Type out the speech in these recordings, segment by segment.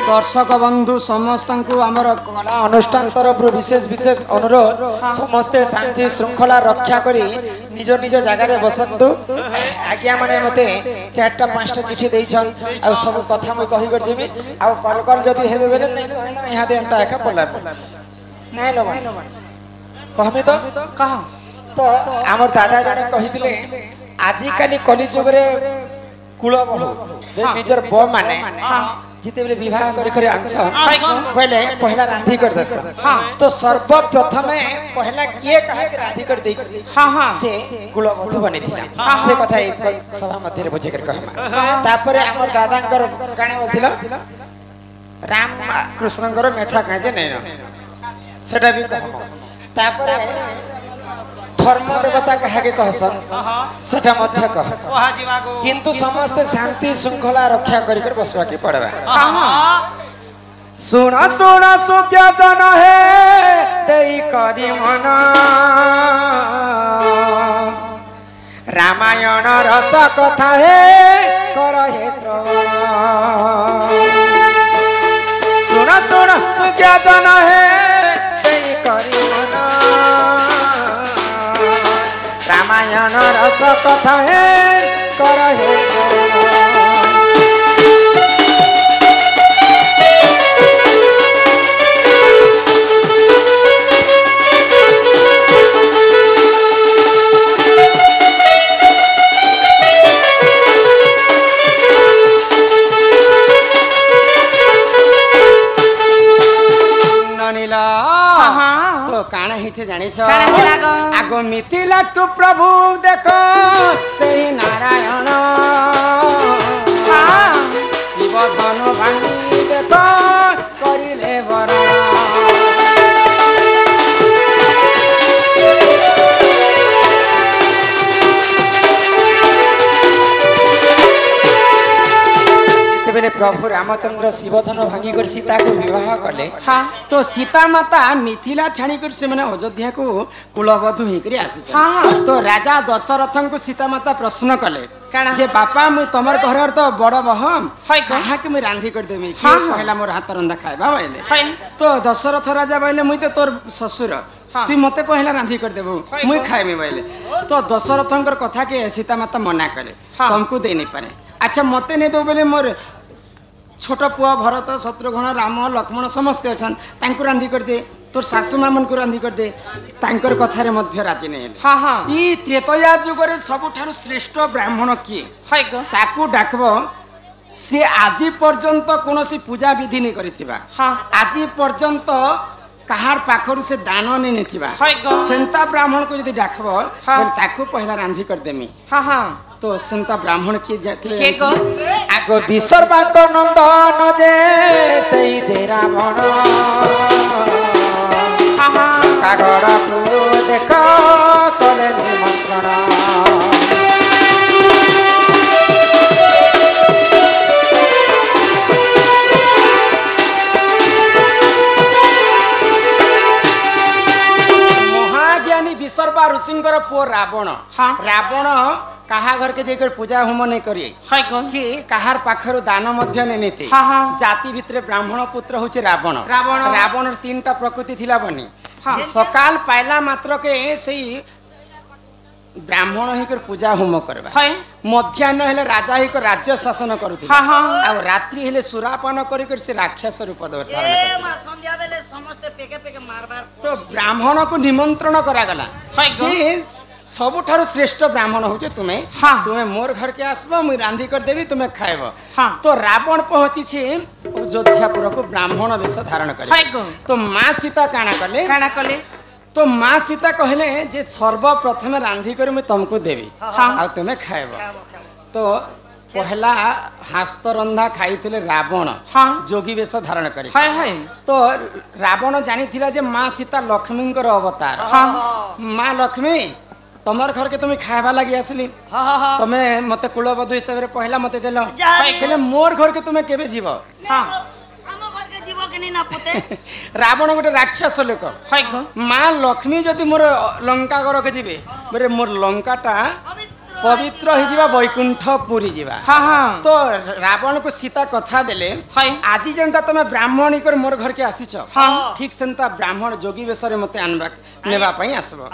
दर्शक बंधु समस्त को आमर कला अनुष्ठान तरफ विशेष विशेष अनुरोध समस्ते शांति श्रृंखला रक्षा करी निज निज जगह बसतु आज्ञा माने मते 4टा 5टा चिठी देइछन आ सब कथा मैं कहि कर जेमी आ कल कल जदी हेबे बेले नै कहना यहां दे अंता एका पडला नै लो कहबे तो कहा तो आमर दादा जने कहितले आजि काली कली जुग रे कुल बहु निजर ब माने जिते बेले विवाह करी करे आंसर पहले पहला रांधी कर दस तो सर्वप्रथम पहला किए कहा कि रांधी कर दे से कुलवधु बनी थिला से कथा एक सभा मध्य रे बुझे कर कहमा तापर हमर दादांकर काने बोलथिला राम कृष्णंकर मेछा काजे नै सेटा भी कहमा तापर धर्म देवता कहा के कहसन सेटा मध्य कह किंतु समस्त शांति श्रृंखला रक्षा करी कर बसवा के पड़बा सुना सुना सुख्या जन है देई करी मन रामायण रस कथा है कर हे श्रवण सुना सुना सुख्या जन है देई करी मन रामायण रस कथा है कर हे तो काना हिचे जानी छो आगो मिथिला को प्रभु देखो सही नारायण शिव धनु भांगी देखो करिले वरण बेले प्रभु रामचंद्र शिवधन भांगी कर सीता को विवाह कले तो सीता माता मिथिला छाणी कर से माने अयोध्या को कुलवधु ही करी आसी तो राजा दशरथ को सीता माता प्रश्न कले जे बापा मु तमर घर तो बड़ बहम कहा के मैं रांधी कर देबी कहला मोर हाथ रंधा खाइबा बोले तो दशरथ राजा बोले मुई तो तोर ससुर तू मते पहला रांधी कर देबो मुई खाइबी बोले तो दशरथंकर कथा के सीता माता मना करे तुमको दे नहीं पारे अच्छा मते नहीं दो बोले मोर छोट पुआ भरत शत्रुघ्न राम लक्ष्मण समस्त अछन तांको रांधी कर दे तोर सासु मामन को रांधी कर दे तांकर कथारे मध्य राजी नहीं हां हां ई त्रेतया जुग रे सबठारु श्रेष्ठ ब्राह्मण किए हाय गो ताकू डाकबो से आजि पर्यंत कोनोसी पूजा विधि नहीं करितिबा हां आजि पर्यंत कहार पाखरु से दान नहीं नथिबा हाय गो सेंता ब्राह्मण को यदि डाकबो ताकू पहला रांधी कर देमी हां हां तो संता ब्राह्मण की जातिले आगो विसर्वा को नंदन जे सही जे रावण कागड़ को देखो कले निमंत्रण महाज्ञानी विसर्वा ऋषिंकर पुओ रावण रावण कहा घर के जेकर पूजा होम नहीं करिए कि कहार पाखरु दान मध्य नहीं नेते जाति भितरे ब्राह्मण पुत्र होचे रावण रावण 3टा प्रकृति थिला बनी सकाल पाइला मात्र के सही ब्राह्मण ही कर पूजा होम करबा मध्याह्न हेले राजा ही कर राज्य शासन करूथि आ रात्रि हेले सुरापान करी कर से राक्षस रूप धारण करथि मा संध्या बेले समस्त पेके पेके मारबार तो ब्राह्मण को निमंत्रण करा गला जे सबुठारु श्रेष्ठ ब्राह्मण होचे तुम्हें तुम्हें मोर घर के आसबो मुई रांधी कर देबी तुम्हें खाइबो तो रावण पहुंची छे अयोध्यापुर को ब्राह्मण वेश धारण करे तो मां सीता काना कले तो मां सीता कहले जे सर्वप्रथम रांधी कर मैं तुमको देबी आ तुम्हें खाइबो तो पहला हास्त रंधा खाइथिले रावण जोगी वेश धारण करे तो रावण जानी थिला जे मां सीता लक्ष्मींकर अवतार मां लक्ष्मी तमर घर के तुम्हें खाइबा लगी आसली तुम्हें मते कुलवधु हिसाब रे पहला मते देलो हेले मोर घर के तुम्हें केबे जीव हम घर के जीव के ना पुते रावण गोटे राक्षस लोक मां लक्ष्मी जदि मोर लंका घर के जीवे मोर लंकाटा पवित्र हो जीवा वैकुंठ पुरी जीवा हाँ हाँ तो रावण को सीता कथा देले आज जेनता तमे ब्राह्मणी कर मोर घर के आसीछ ठीक सेंता ब्राह्मण जोगी बेसरे मते आनबा नेबा पई आसबो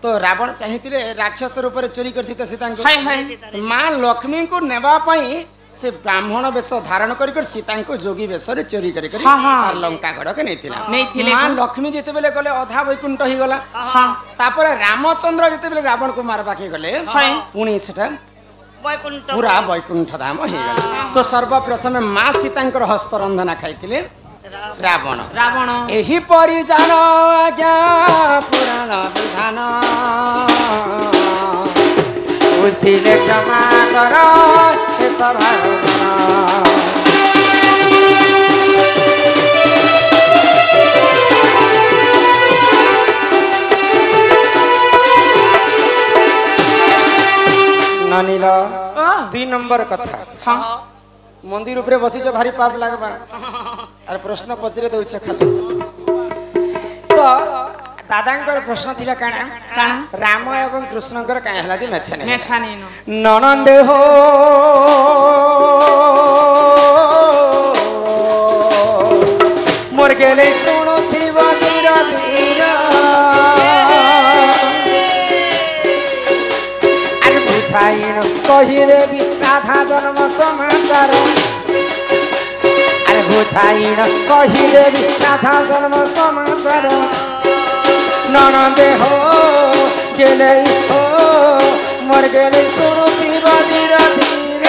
तो रावण चाहितिले राक्षस रूप रे चोरी करथिते सीता को मां लक्ष्मी को नेबा पई से ब्राह्मण वेश धारण कर सीता को जोगी वेश चोरी कर लंका गढ़ के नहीं मां लक्ष्मी जिते बेले गले अधा वैकुंठ ही गला तापर रामचंद्र जिते बेले रावण को मारबा के गले पुणी सेटा पूरा वैकुंठ धाम हो गला तो सर्वप्रथम मां सीता हस्त रंधना खाइतिले रावण रावण एही परि जान आज्ञा पुराण विधान बुद्धिले क्षमा कर हे सभागण नानील 2 नंबर कथा हाँ मंदिर उपरे बसी भारी पाप लगवा अरे प्रश्न पचरे दउछ खाली तो दादांकर प्रश्न थिला काना राम एवं कृष्णकर काहे हला जे मेछाने ननंद हो मोर गेले सुनुथिबा धीर धीर अरे बुझाइन कहि देबी राधा जन्म समाचार अरे बुझाइन कहि देबी राधा जन्म समाचार ननंद हो गेले हो मोर गेले सुनुथिबा धीर धीर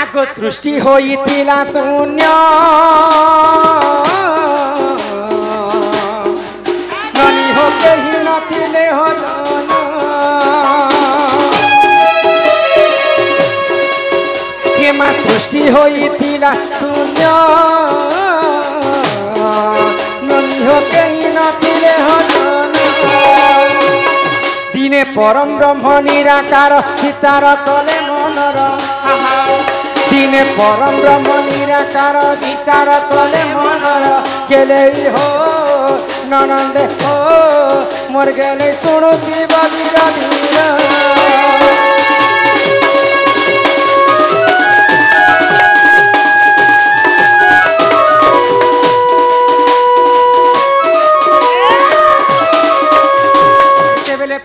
आगो सृष्टि होइथिला शून्य ननी हो केही नथिले हो सृष्टि होइथिला शून्य ननी हो केही नथिले हो दिने परम ब्रह्म निराकार विचार कले मनर दिने परम ब्रह्म निराकार विचार कले मनर गेले हो ननंद हो मोर गेले सुनुथिबा धीर धीर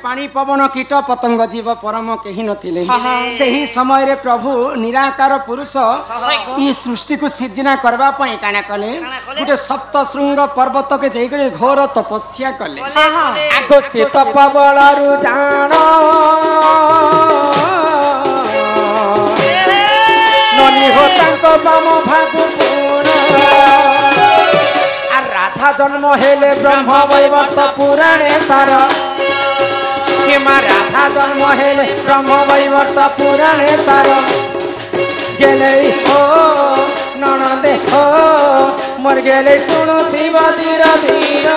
पानी पवन कीट पतंग जीव परम कहीं नथिले सही समय रे प्रभु निराकार पुरुष ई सृष्टि को सिर्जना करबा पई काना कले गुटे सप्त शृंग पर्वत के जई करे घोर तपस्या कले आगो से तपबलरु जान ननी हो तांको बाम भागु पुण आ राधा जन्म हेले ब्रह्म वैवर्त पुराणे सार राधा जन्म हेले ब्रह्म वैवर्त पुराणे सार गेले हो ननंद हो मोर गेले सुनुथिबा धीर धीर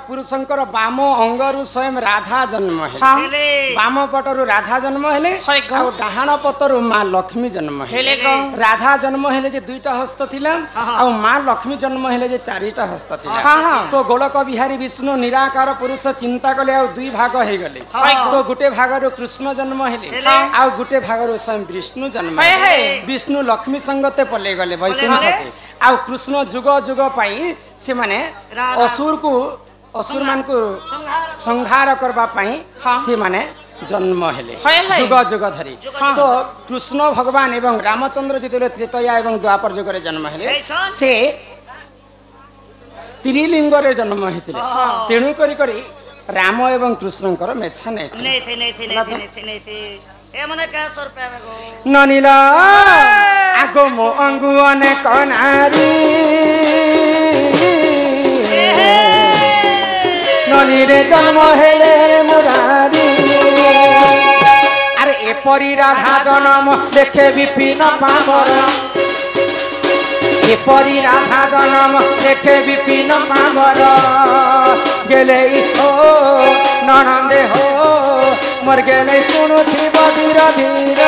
पुरुषंकर बाम अंगरु स्वयं राधा जन्म हेले बाम पटरु राधा जन्म हेले और डाहाण पटरु मां लक्ष्मी जन्म हेले राधा जन्म हेले जे 2टा हस्त थिला और मां लक्ष्मी जन्म हेले जे 4टा हस्त थिला तो गोलक बिहारी विष्णु निराकार पुरुष चिंता कले और 2 भाग हे गले तो गुटे भागरु कृष्ण जन्म हेले और गुटे भागरु स्वयं विष्णु जन्म विष्णु लक्ष्मी संगते पले गले वैकुंठ के आ कृष्ण जुग जुग पाई से माने असुर मान को संहार करबा पाई से माने जन्म हेले जुग जुग धरी तो कृष्ण भगवान एवं रामचंद्र जिते त्रेतया एवं द्वापर जुग रे जन्म हेले से स्त्रीलिंग रे जन्म हेतिले तेणु करी राम एवं कृष्णकर मेछा नै ननीला आगो मो अंगुअने कनारी ननी रे जन्म हेले मुरारी अरे एपरी राधा जन्म देखे विपिन पामर एपरी राधा जन्म देखे विपिन पामर गेले हो ननंदे हो मोर गेले शुणुथिब धीर धीर